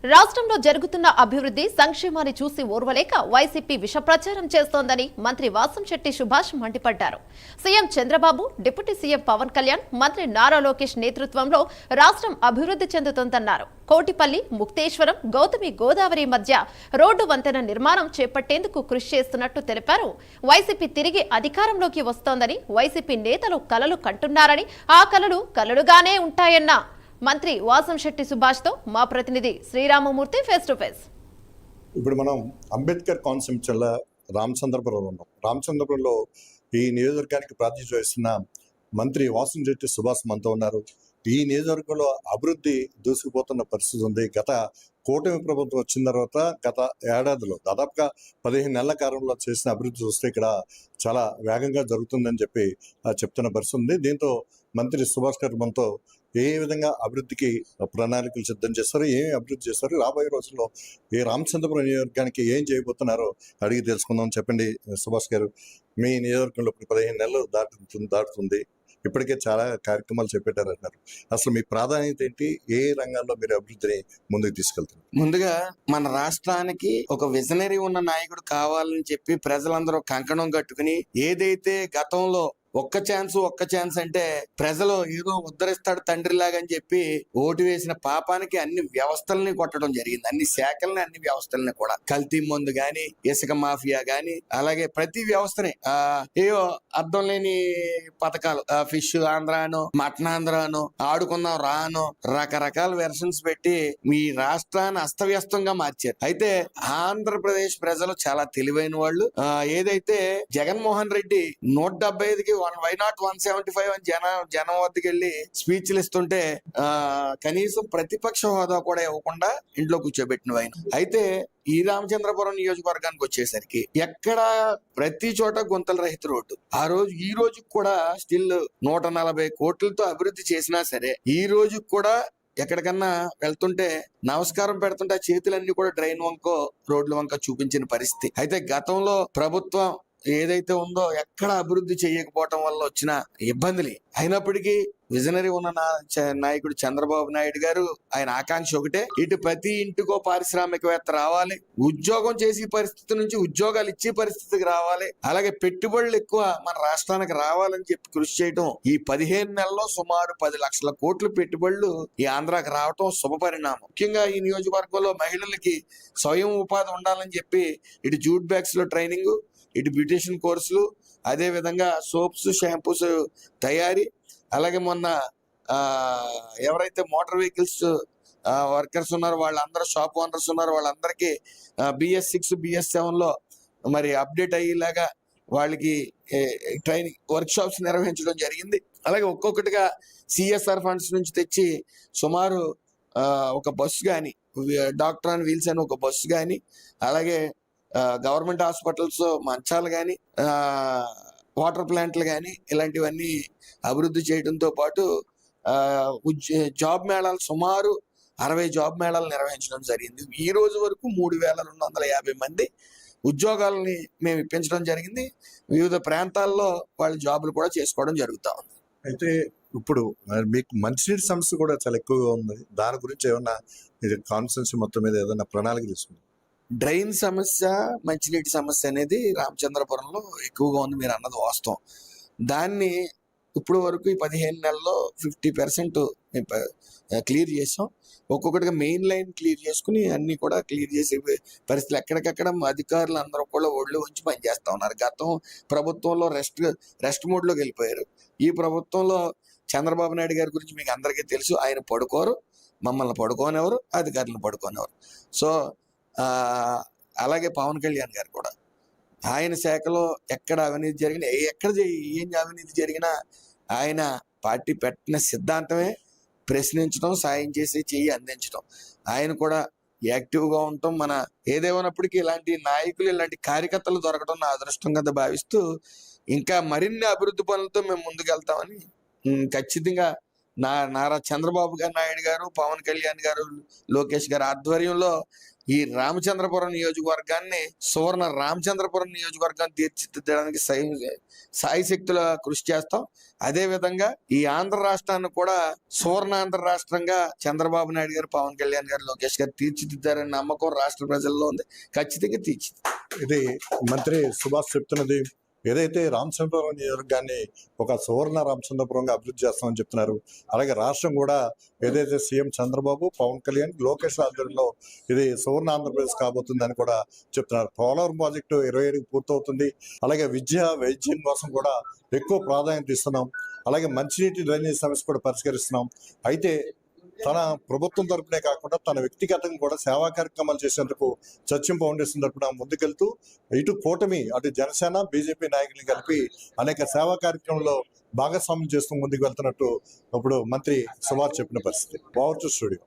రాష్ట్రంలో జరుగుతున్న అభివృద్ధి సంక్షేమాన్ని చూసి ఓర్వలేక వైసీపీ విష ప్రచారం చేస్తోందని మంత్రి వాసంశెట్టి సుభాష్ మండిపడ్డారు. CM Chandrababu, deputy CM Pawan Kalyan, మంత్రి నారా లోకేష్ నేతృత్వంలో రాష్ట్రం అభివృద్ధి చెందుతోందన్నారు. కోటిపల్లి, ముక్తేశ్వరం, గౌతమి గోదావరి మధ్య రోడ్డు వంతెన నిర్మాణం చేపట్టేందుకు కృషి చేస్తున్నట్టు తెలిపారు. వైసీపీ తిరిగి అధికారంలోకి వస్తోందని వైసీపీ నేతలు కలలు కంటున్నారని, ఆ కలలు కలలుగానే ఉంటాయన్న మంత్రి వాసంశెట్టి సుభాష్ తో మా ప్రతినిధి శ్రీరామమూర్తి ఫేస్ టు ఫేస్. ఇప్పుడు మనం అంబేద్కర్ కాన్స్టిట్యూన్సీలో రామచంద్రపురంలో ఉన్నాం. రామచంద్రపురంలో ఈ నియోజకవర్గానికి ప్రాతినిధ్యం వహిస్తున్న మంత్రి వాసంశెట్టి సుభాష్ మనతో ఉన్నారు. ఈ నియోజకవర్గంలో అభివృద్ధి దూసుకుపోతున్న పరిస్థితి ఉంది. గత కూటమి ప్రభుత్వం వచ్చిన తర్వాత గత ఏడాదిలో దాదాపుగా 15 నెలల కాలంలో చేసిన అభివృద్ధి చూస్తే ఇక్కడ చాలా వేగంగా జరుగుతుందని చెప్పి చెప్తున్న పరిస్థితి ఉంది. దీంతో మంత్రి సుభాష్ గారు మనతో ఏ విధంగా అభివృద్ధికి ప్రణాళికలు సిద్ధం చేస్తారు, ఏమి అభివృద్ధి చేస్తారు, రాబోయే రోజుల్లో ఈ రామచంద్రపురం నియోజకవర్గానికి ఏం చేయబోతున్నారో అడిగి తెలుసుకుందాం. చెప్పండి సుభాష్ గారు, మీ నియోజకవర్గంలో ఇప్పుడు 15 నెలలు దాటుతుంది. ఇప్పటికే చాలా కార్యక్రమాలు చేపట్టారంటున్నారు. అసలు మీ ప్రాధాన్యత ఏంటి? ఏ రంగాల్లో మీరు అభివృద్ధిని ముందుకు తీసుకెళ్తున్నారు? ముందుగా మన రాష్ట్రానికి ఒక విజనరీ ఉన్న నాయకుడు కావాలని చెప్పి ప్రజలందరూ కంకణం కట్టుకుని, ఏదైతే గతంలో ఒక్క ఛాన్స్ అంటే ప్రజలు ఏదో ఉద్ధరిస్తాడు తండ్రిలాగా అని చెప్పి ఓటు వేసిన పాపానికి అన్ని వ్యవస్థల్ని కొట్టడం జరిగింది. అన్ని శాఖల్ని, అన్ని వ్యవస్థల్ని కూడా. కల్తీ మందు గాని, ఇసుక మాఫియా గాని, అలాగే ప్రతి వ్యవస్థని ఏవో అర్థం లేని పథకాలు, ఫిష్ ఆంధ్రాను, మటన్ ఆంధ్రాను, ఆడుకుందాం రాను, రకరకాల వెర్షన్స్ పెట్టి మీ రాష్ట్రాన్ని అస్తవ్యస్తంగా మార్చారు. అయితే ఆంధ్రప్రదేశ్ ప్రజలు చాలా తెలివైన వాళ్ళు. ఏదైతే జగన్మోహన్ రెడ్డి 175కి వై నాట్ 175 అని జనం వద్దకు వెళ్ళి స్పీచ్లు ఇస్తుంటే కనీసం ప్రతిపక్ష హోదా కూడా ఇవ్వకుండా ఇంట్లో కూర్చోబెట్టిన ఆయన. అయితే ఈ రామచంద్రపురం నియోజకవర్గానికి వచ్చేసరికి ఎక్కడ ప్రతి చోట గుంతల రహిత రోడ్డు. ఈ రోజు కూడా స్టిల్ 140 కోట్లతో అభివృద్ధి చేసినా సరే, ఈ రోజు కూడా ఎక్కడికన్నా వెళ్తుంటే నమస్కారం పెడుతుంటే ఆ చేతులన్నీ కూడా డ్రైన్ వంకో రోడ్ల వంక చూపించిన పరిస్థితి. అయితే గతంలో ప్రభుత్వం ఏదైతే ఉందో ఎక్కడ అభివృద్ధి చేయకపోవటం వల్ల వచ్చిన ఇబ్బందులు. అయినప్పటికీ విజనరీ ఉన్న నాయకుడు చంద్రబాబు నాయుడు గారు, ఆయన ఆకాంక్ష ఒకటే, ఇటు ప్రతి ఇంటికో పారిశ్రామికవేత్త రావాలి, ఉద్యోగం చేసే పరిస్థితి నుంచి ఉద్యోగాలు ఇచ్చే పరిస్థితికి రావాలి, అలాగే పెట్టుబడులు ఎక్కువ మన రాష్ట్రానికి రావాలని చెప్పి కృషి చేయడం. ఈ 15 నెలల్లో సుమారు 10 లక్షల కోట్ల పెట్టుబడులు ఈ ఆంధ్రాకి రావటం శుభ పరిణామం. ముఖ్యంగా ఈ నియోజకవర్గంలో మహిళలకి స్వయం ఉపాధి ఉండాలని చెప్పి ఇటు జూట్ బ్యాగ్స్ లో ట్రైనింగ్, ఇటు బ్యూటిషియన్ కోర్సులు, అదే విధంగా సోప్స్, షాంపూస్ తయారీ, అలాగే మొన్న ఎవరైతే మోటార్ వెహికల్స్ వర్కర్స్ ఉన్నారో వాళ్ళందరూ, షాప్ ఓనర్స్ ఉన్నారో వాళ్ళందరికీ BS6, BS7లో మరి అప్డేట్ అయ్యేలాగా వాళ్ళకి ట్రైనింగ్ వర్క్ షాప్స్ నిర్వహించడం జరిగింది. అలాగే ఒక్కొక్కటిగా CSR ఫండ్స్ నుంచి తెచ్చి సుమారు ఒక బస్సు కానీ, డాక్టర్ అండ్ వీల్స్ అని ఒక బస్సు కానీ, అలాగే గవర్నమెంట్ హాస్పిటల్స్ మంచాలు కానీ, వాటర్ ప్లాంట్లు కానీ, ఇలాంటివన్నీ అభివృద్ధి చేయడంతో పాటు జాబ్ మేళాలు సుమారు 60 జాబ్ మేళాలు నిర్వహించడం జరిగింది. ఈ రోజు వరకు 3250 మంది ఉద్యోగాలని మేము ఇప్పించడం జరిగింది. వివిధ ప్రాంతాల్లో వాళ్ళ జాబులు కూడా చేసుకోవడం జరుగుతూ ఉంది. అయితే ఇప్పుడు మీకు మంచినీటి సమస్య కూడా చాలా ఎక్కువగా ఉంది. దాని గురించి ఏమన్నా మీరు కాన్స్టిట్యూన్సీ మొత్తం మీద ఏదైనా ప్రణాళిక తీసుకుంటారు? డ్రైన్ సమస్య, మంచినీటి సమస్య అనేది రామచంద్రపురంలో ఎక్కువగా ఉంది. మీరు అన్నది వాస్తవం. దాన్ని ఇప్పుడు వరకు ఈ 15 నెలల్లో 50% క్లియర్ చేసాం. ఒక్కొక్కటిగా మెయిన్ లైన్ క్లియర్ చేసుకుని అన్ని కూడా క్లియర్ చేసే పరిస్థితులు. ఎక్కడికక్కడ అధికారులు అందరూ కూడా ఒళ్ళు ఉంచి పనిచేస్తా ఉన్నారు. గతం ప్రభుత్వంలో రెస్ట్ మోడ్లోకి వెళ్ళిపోయారు. ఈ ప్రభుత్వంలో చంద్రబాబు నాయుడు గారి గురించి మీకు అందరికీ తెలుసు. ఆయన పడుకోరు, మమ్మల్ని పడుకోనివ్వరు, అధికారులను పడుకోనివ్వరు. సో అలాగే పవన్ కళ్యాణ్ గారు కూడా ఆయన శాఖలో ఎక్కడ అవినీతి జరిగినా, ఏం అవినీతి జరిగినా ఆయన పార్టీ పెట్టిన సిద్ధాంతమే ప్రశ్నించడం, సాయం చేసి చెయ్యి అందించడం. ఆయన కూడా యాక్టివ్గా ఉండటం, మన ఏదేమైనప్పటికీ ఇలాంటి నాయకులు, ఇలాంటి కార్యకర్తలు దొరకడం నా అదృష్టం కింద భావిస్తూ ఇంకా మరిన్ని అభివృద్ధి పనులతో మేము ముందుకెళ్తామని ఖచ్చితంగా నారా చంద్రబాబు నాయుడు గారు, పవన్ కళ్యాణ్ గారు, లోకేష్ గారు ఆధ్వర్యంలో ఈ రామచంద్రపురం నియోజకవర్గాన్ని సువర్ణ రామచంద్రపురం నియోజకవర్గాన్ని తీర్చిదిద్దడానికి సాయశక్తుల కృషి చేస్తాం. అదే విధంగా ఈ ఆంధ్ర రాష్ట్రాన్ని కూడా సువర్ణాంధ్ర రాష్ట్రంగా చంద్రబాబు నాయుడు గారు, పవన్ కళ్యాణ్ గారు, లోకేష్ గారు తీర్చిదిద్దారనే నమ్మకం రాష్ట్ర ప్రజల్లో ఉంది. ఖచ్చితంగా తీర్చిదిద్దారు. ఇది మంత్రి సుభాష్ చెప్తున్నది. ఏదైతే రామచంద్రపురం నియోజకవర్గాన్ని ఒక సువర్ణ రామచంద్రపురంగా అభివృద్ధి చేస్తామని చెప్తున్నారు. అలాగే రాష్ట్రం కూడా ఏదైతే సీఎం చంద్రబాబు, పవన్ కళ్యాణ్, లోకేష్ ఆధ్వర్యంలో ఇది సువర్ణ ఆంధ్రప్రదేశ్ కాబోతుందని కూడా చెప్తున్నారు. పోలవరం ప్రాజెక్టు 27కి పూర్తవుతుంది. అలాగే విద్య, వైద్యం కోసం కూడా ఎక్కువ ప్రాధాన్యత ఇస్తున్నాం. అలాగే మంచినీటి డ్రైనేజ్ సమస్య కూడా పరిష్కరిస్తున్నాం. అయితే తన ప్రభుత్వం తరపునే కాకుండా తన వ్యక్తిగతంగా కూడా సేవా కార్యక్రమాలు చేసేందుకు సత్యం ఫౌండేషన్ తరపున ముందుకెళ్తూ ఇటు కూటమి, అటు జనసేన, బీజేపీ నాయకుల్ని కలిపి అనేక సేవా కార్యక్రమంలో భాగస్వామ్యం చేస్తూ ముందుకు వెళ్తున్నట్టు ఇప్పుడు మంత్రి సుభాష్ చెప్పిన పరిస్థితి. Over to studio.